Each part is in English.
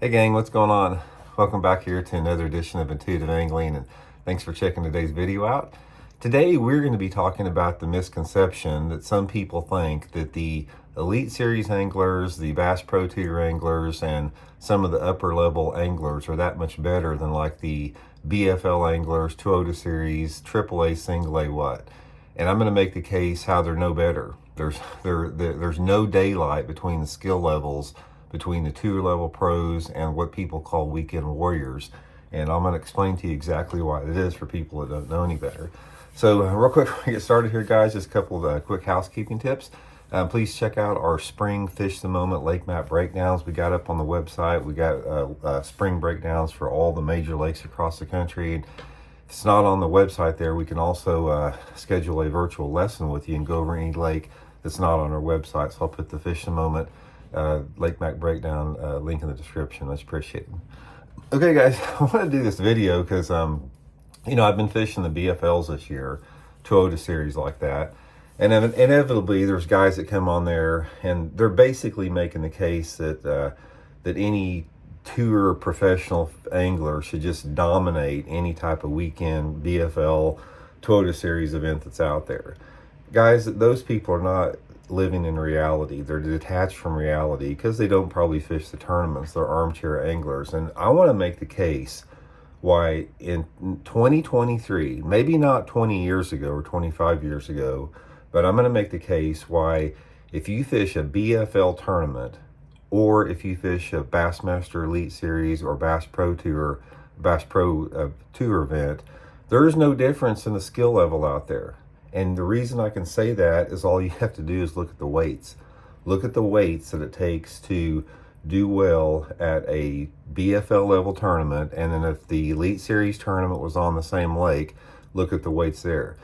Hey gang, what's going on? Welcome back here to another edition of Intuitive Angling, and thanks for checking today's video out. Today we're going to be talking about the misconception that some people think that the Elite Series anglers, the Bass Pro Tour anglers, and some of the upper level anglers are that much better than like the BFL anglers, Toyota Series, AAA, Single A, what? And I'm going to make the case how they're no better. There's no daylight between the skill levels between the tour level pros and what people call weekend warriors. And I'm going to explain to you exactly why it is for people that don't know any better. So real quick before we get started here, guys, just a couple of quick housekeeping tips. Please check out our spring Fish the Moment lake map breakdowns we got up on the website. We got spring breakdowns for all the major lakes across the country. And if it's not on the website there, we can also schedule a virtual lesson with you and go over any lake that's not on our website. So I'll put the Fish the Moment lake map breakdown link in the description. Much appreciated. Okay, guys, I want to do this video because I've been fishing the BFLs this year, Toyota Series like that, and inevitably there's guys that come on there and they're basically making the case that that any tour professional angler should just dominate any type of weekend BFL Toyota Series event that's out there. Guys, those people are not living in reality. They're detached from reality because they don't probably fish the tournaments. They're armchair anglers. And I want to make the case why in 2023, maybe not 20 years ago or 25 years ago, but I'm going to make the case why if you fish a BFL tournament or if you fish a Bassmaster Elite Series or Bass Pro Tour event, there is no difference in the skill level out there. And the reason I can say that is all you have to do is look at the weights. Look at the weights that it takes to do well at a BFL level tournament. And then if the Elite Series tournament was on the same lake, look at the weights there.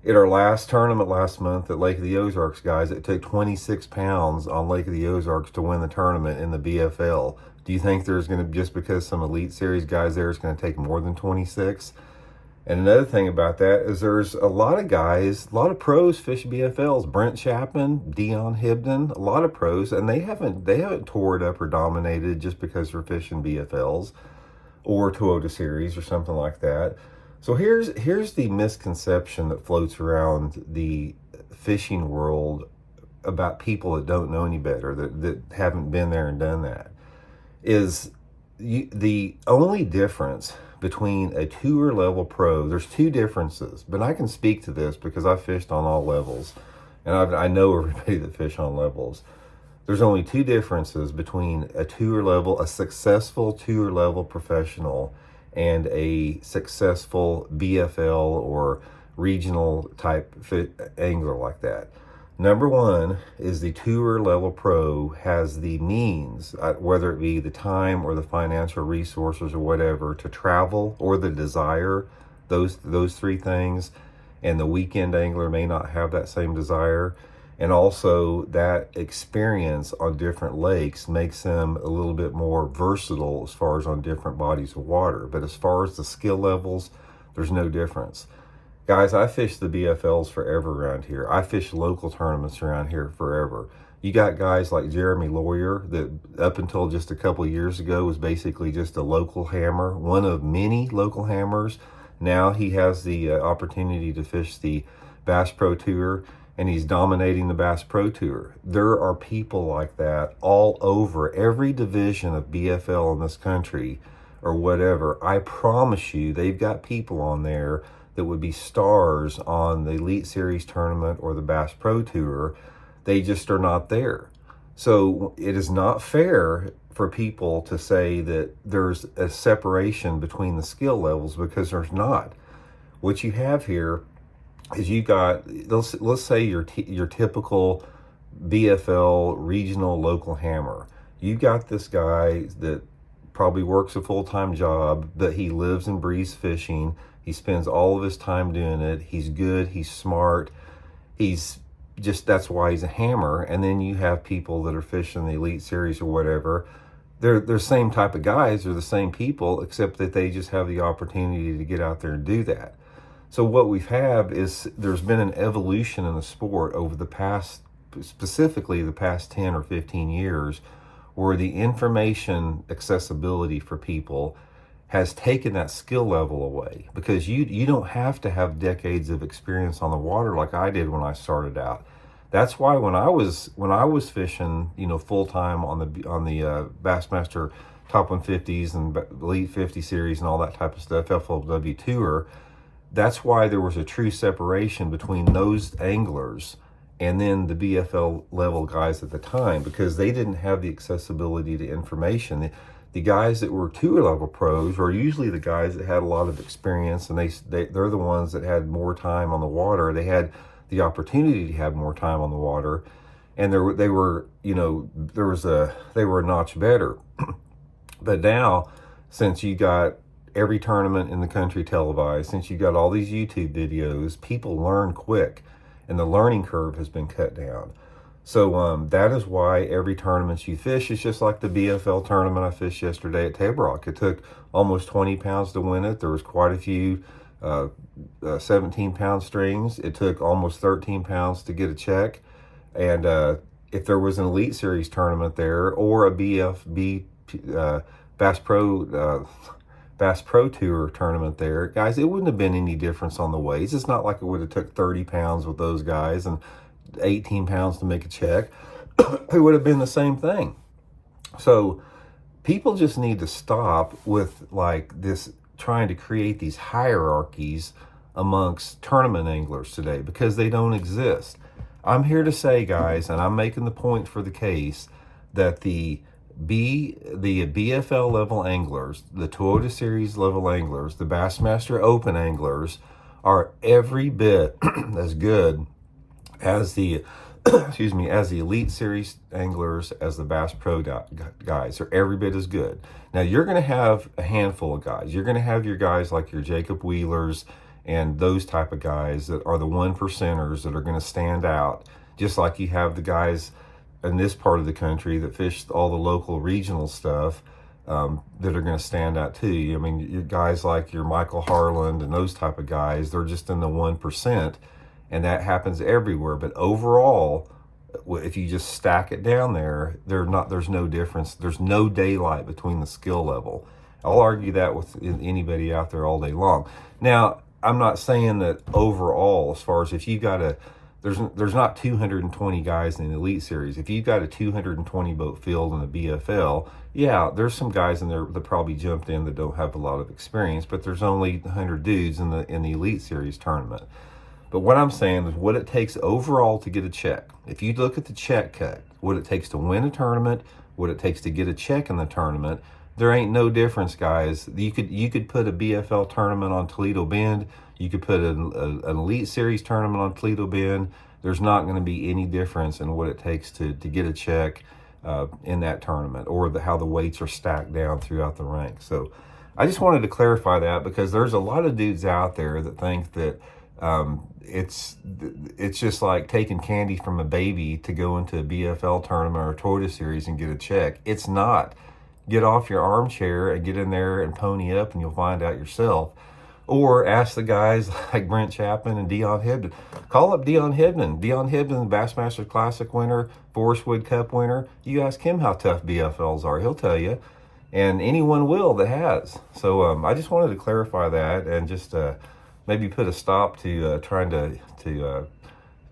At our last tournament last month at Lake of the Ozarks, guys, it took 26 pounds on Lake of the Ozarks to win the tournament in the BFL. Do you think there's going to, just because some Elite Series guys there is going to take more than 26? And another thing about that is there's a lot of guys, a lot of pros fish BFLs. Brent Chapman, Dion Hibden, a lot of pros, and they haven't tore it up or dominated just because they're fishing BFLs or Toyota Series or something like that. So here's the misconception that floats around the fishing world about people that don't know any better, that haven't been there and done that, is the only difference between a tour level pro, there's two differences, but I can speak to this because I fished on all levels and I know everybody that fish on levels. There's only two differences between a successful tour level professional and a successful BFL or regional type angler like that. Number one is the tour level pro has the means, whether it be the time or the financial resources or whatever, to travel, or the desire, those three things. And the weekend angler may not have that same desire. And also that experience on different lakes makes them a little bit more versatile as far as on different bodies of water. But as far as the skill levels, there's no difference. Guys, I fished the BFLs forever around here. I fished local tournaments around here forever. You got guys like Jeremy Lawyer that up until just a couple of years ago was basically just a local hammer, one of many local hammers. Now he has the opportunity to fish the Bass Pro Tour, and he's dominating the Bass Pro Tour. There are people like that all over every division of BFL in this country or whatever. I promise you, they've got people on there that would be stars on the Elite Series tournament or the Bass Pro Tour. They just are not there. So it is not fair for people to say that there's a separation between the skill levels, because there's not. What you have here is you got, let's say your typical BFL regional local hammer. You got this guy that probably works a full-time job, but he lives and breathes fishing. He spends all of his time doing it. He's good. He's smart. That's why he's a hammer. And then you have people that are fishing the Elite Series or whatever. They're the same type of guys. They're the same people, except that they just have the opportunity to get out there and do that. So what we've had is there's been an evolution in the sport over the past, specifically the past 10 or 15 years, where the information accessibility for people has taken that skill level away, because you don't have to have decades of experience on the water like I did when I started out. That's why when I was fishing, full time on the Bassmaster Top 150s and Elite 50 series and all that type of stuff, FLW Tour, that's why there was a true separation between those anglers and then the BFL level guys at the time, because they didn't have the accessibility to information. The guys that were tour level pros were usually the guys that had a lot of experience, and they're the ones that had more time on the water. They had the opportunity to have more time on the water, and they were a notch better. But now, since you got every tournament in the country televised, since you got all these YouTube videos, people learn quick, and the learning curve has been cut down. So that is why every tournament you fish is just like the BFL tournament I fished yesterday at Table Rock. It took almost 20 pounds to win it. There was quite a few 17-pound strings. It took almost 13 pounds to get a check. And if there was an Elite Series tournament there, or a Bass Pro Tour tournament there, guys, it wouldn't have been any difference on the weights. It's not like it would have took 30 pounds with those guys and 18 pounds to make a check. It would have been the same thing. So people just need to stop with like this, trying to create these hierarchies amongst tournament anglers today, because they don't exist. I'm here to say, guys, and I'm making the point for the case, that the BFL level anglers, the Toyota Series level anglers, the Bassmaster Open anglers are every bit as good as the as the Elite Series anglers, as the Bass Pro guys. Are every bit as good. Now, you're going to have a handful of guys. You're going to have your guys like your Jacob Wheelers and those type of guys that are the 1%ers that are going to stand out, just like you have the guys in this part of the country that fish all the local regional stuff that are going to stand out too. I mean, your guys like your Michael Harland and those type of guys, they're just in the 1%. And that happens everywhere. But overall, if you just stack it down there, there's no difference. There's no daylight between the skill level. I'll argue that with anybody out there all day long. Now, I'm not saying that overall, as far as if you got there's not 220 guys in the Elite Series. If you've got a 220 boat field in the BFL, yeah, there's some guys in there that probably jumped in that don't have a lot of experience, but there's only 100 dudes in the Elite Series tournament. But what I'm saying is what it takes overall to get a check. If you look at the check cut, what it takes to win a tournament, what it takes to get a check in the tournament, there ain't no difference, guys. You could put a BFL tournament on Toledo Bend. You could put an Elite Series tournament on Toledo Bend. There's not going to be any difference in what it takes to get a check in that tournament, or how the weights are stacked down throughout the ranks. So I just wanted to clarify that, because there's a lot of dudes out there that think that it's just like taking candy from a baby to go into a BFL tournament or a Toyota Series and get a check. It's not. Get off your armchair and get in there and pony up, and you'll find out yourself. Or ask the guys like Brent Chapman and Dion Hibden. Call up Dion Hibden. Dion Hibden, Bassmaster Classic winner, Forest Wood Cup winner. You ask him how tough BFLs are. He'll tell you. And anyone will that has. So I just wanted to clarify that, and just maybe put a stop to trying to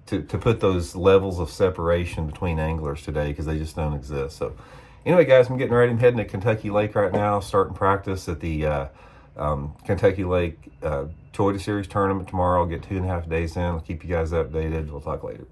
put those levels of separation between anglers today, because they just don't exist. So anyway, guys, I'm getting ready. I'm heading to Kentucky Lake right now, starting practice at the Kentucky Lake Toyota Series tournament tomorrow. I'll get 2.5 days in. I'll keep you guys updated. We'll talk later.